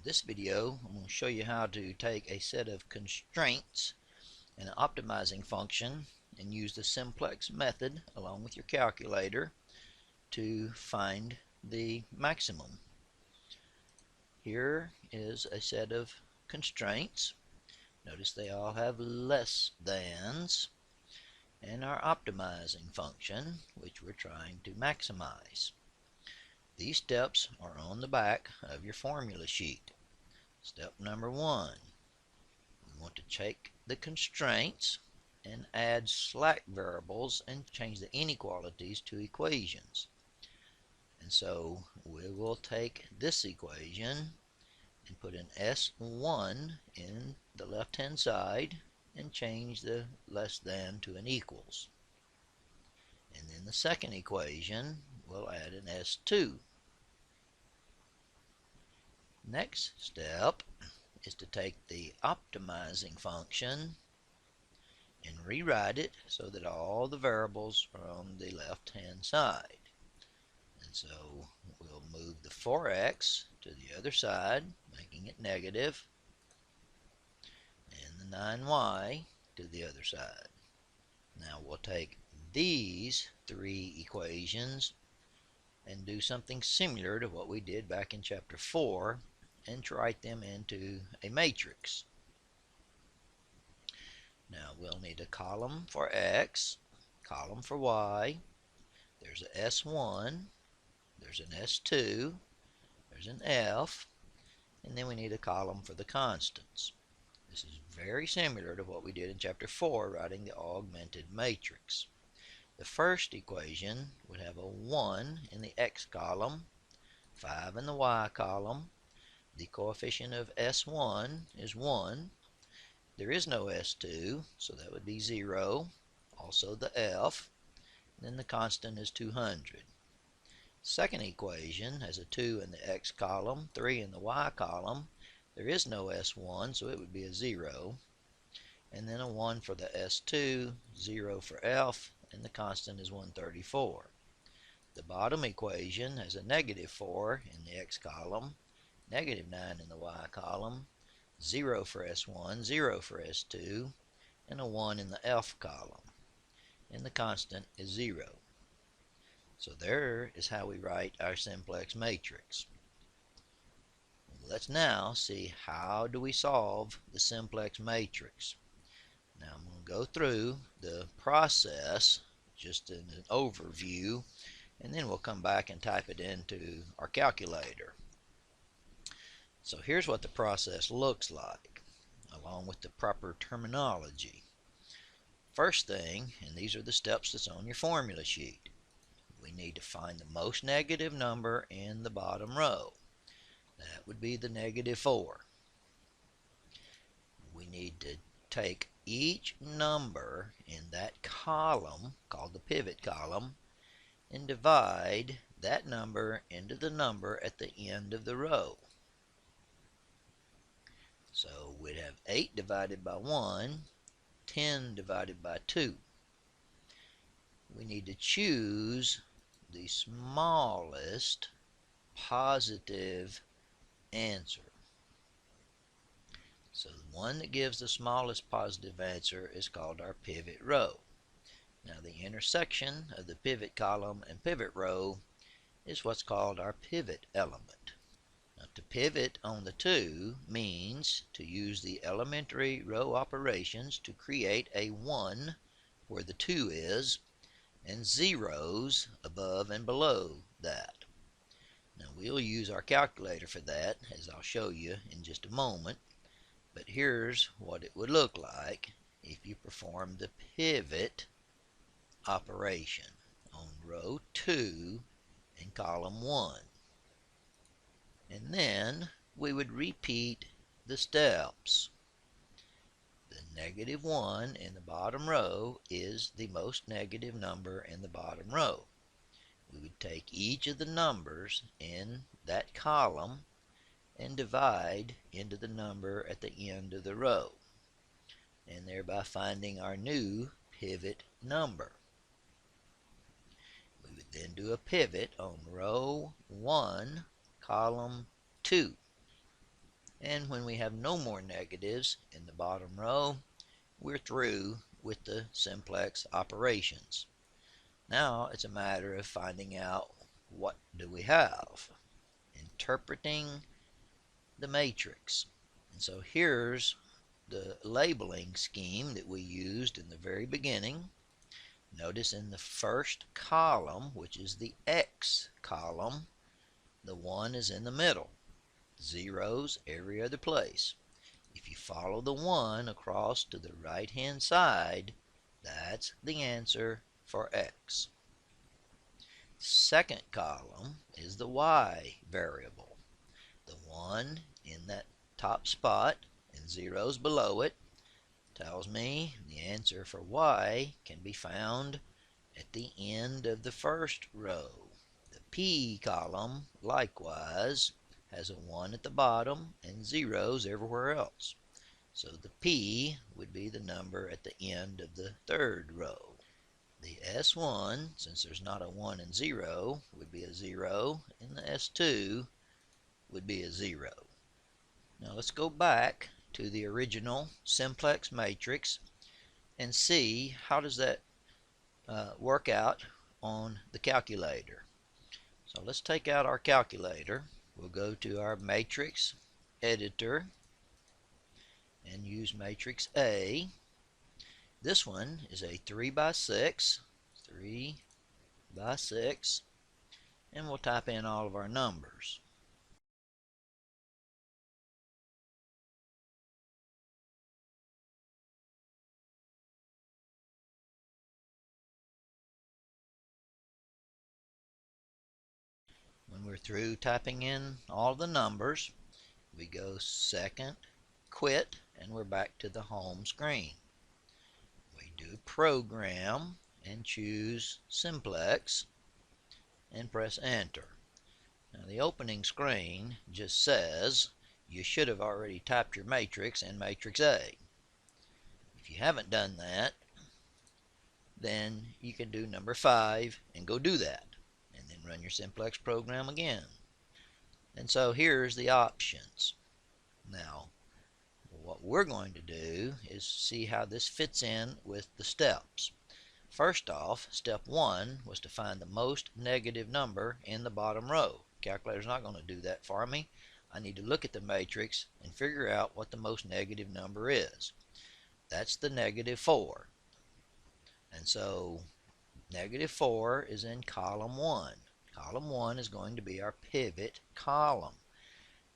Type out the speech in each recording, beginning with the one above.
this video, I'm going to show you how to take a set of constraints and an optimizing function and use the simplex method along with your calculator to find the maximum. Here is a set of constraints. Notice they all have less thans, and our optimizing function, which we're trying to maximize. These steps are on the back of your formula sheet. Step number 1, we want to check the constraints and add slack variables and change the inequalities to equations. And so we will take this equation and put an S1 in the left hand side and change the less than to an equals. And then the second equation we'll add an S2. Next step is to take the optimizing function and rewrite it so that all the variables are on the left hand side. And so we'll move the 4x to the other side, making it negative, and the 9y to the other side. Now we'll take these three equations and do something similar to what we did back in chapter 4 and to write them into a matrix. Now we'll need a column for x, column for y, there's a S1, there's an S2, there's an F, and then we need a column for the constants. This is very similar to what we did in chapter 4, writing the augmented matrix. The first equation would have a 1 in the x column, 5 in the y column. The coefficient of S1 is 1. There is no S2, so that would be 0. Also the F. And then the constant is 200. Second equation has a 2 in the x column, 3 in the y column. There is no S1, so it would be a 0. And then a 1 for the S2, 0 for F, and the constant is 134. The bottom equation has a negative 4 in the x column, negative 9 in the y column, 0 for S1, 0 for S2, and a 1 in the F column. And the constant is 0. So there is how we write our simplex matrix. Let's now see how do we solve the simplex matrix. Now I'm going to go through the process just in an overview, and then we'll come back and type it into our calculator. So here's what the process looks like, along with the proper terminology. First thing, and these are the steps that's on your formula sheet, we need to find the most negative number in the bottom row. That would be the negative 4. We need to take each number in that column, called the pivot column, and divide that number into the number at the end of the row. So we'd have 8 divided by 1, 10 divided by 2. We need to choose the smallest positive answer. So the one that gives the smallest positive answer is called our pivot row. Now the intersection of the pivot column and pivot row is what's called our pivot element. Now to pivot on the 2 means to use the elementary row operations to create a 1 where the 2 is and zeros above and below that. Now we'll use our calculator for that, as I'll show you in just a moment, but here's what it would look like if you perform the pivot operation on row 2 in column 1. And then we would repeat the steps. The negative 1 in the bottom row is the most negative number in the bottom row. We would take each of the numbers in that column and divide into the number at the end of the row, and thereby finding our new pivot number. We would then do a pivot on row 1, column 2. And when we have no more negatives in the bottom row, we're through with the simplex operations. Now it's a matter of finding out what do we have. Interpreting the matrix. And so here's the labeling scheme that we used in the very beginning. Notice in the first column, which is the X column, the 1 is in the middle. Zeros every other place. If you follow the 1 across to the right hand side, that's the answer for X. Second column is the Y variable. The 1 in that top spot and zeros below it tells me the answer for Y can be found at the end of the first row. The P column likewise has a 1 at the bottom and zeros everywhere else. So the P would be the number at the end of the third row. The S1, since there's not a 1 and 0, would be a 0, and the S2 would be a 0. Now let's go back to the original simplex matrix and see how does that work out on the calculator. So let's take out our calculator. We'll go to our matrix editor and use matrix A. This one is a 3 by 6, 3 by 6, and we'll type in all of our numbers. When we're through typing in all the numbers, we go second, quit, and we're back to the home screen. We do program and choose simplex and press enter. Now the opening screen just says you should have already typed your matrix in matrix A. If you haven't done that, then you can do number 5 and go do that, and then run your simplex program again. And so here's the options. Now what we're going to do is see how this fits in with the steps. First off, step 1 was to find the most negative number in the bottom row. Calculator's not going to do that for me. I need to look at the matrix and figure out what the most negative number is. That's the negative 4. And so negative 4 is in column 1. Column 1 is going to be our pivot column.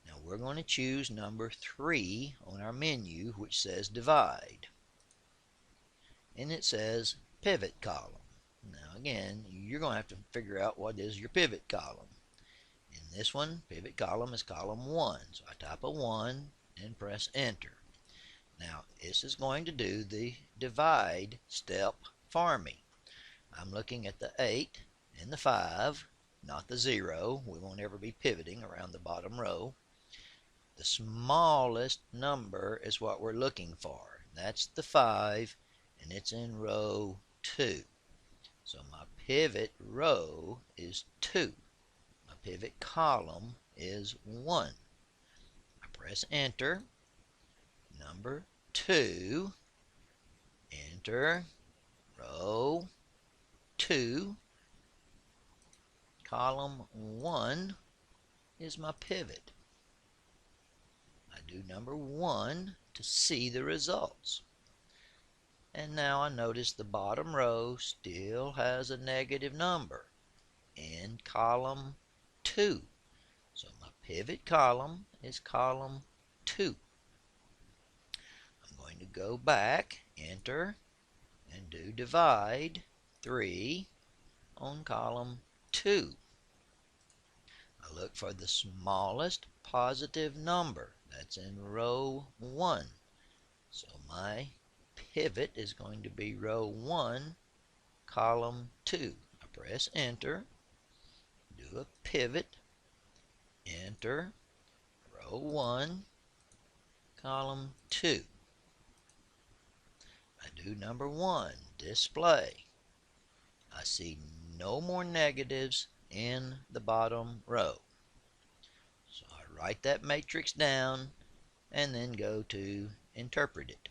Now we're going to choose number 3 on our menu, which says divide. And it says pivot column. Now again, you're going to have to figure out what is your pivot column. In this one, pivot column is column 1. So I type a 1 and press enter. Now this is going to do the divide step for me. I'm looking at the 8 and the 5, not the 0. We won't ever be pivoting around the bottom row. The smallest number is what we're looking for. That's the 5, and it's in row 2. So my pivot row is 2. My pivot column is 1. I press enter. Number 2. Enter. Row 2. Column 1 is my pivot. I do number 1 to see the results. And now I notice the bottom row still has a negative number in column 2. So my pivot column is column 2. I'm going to go back, enter, and do divide 3 on column 2. I look for the smallest positive number. That's in row 1. So my pivot is going to be row 1, column 2. I press enter, do a pivot, enter, row 1, column 2. I do number 1, display. I see no more negatives in the bottom row. So I write that matrix down and then go to interpret it.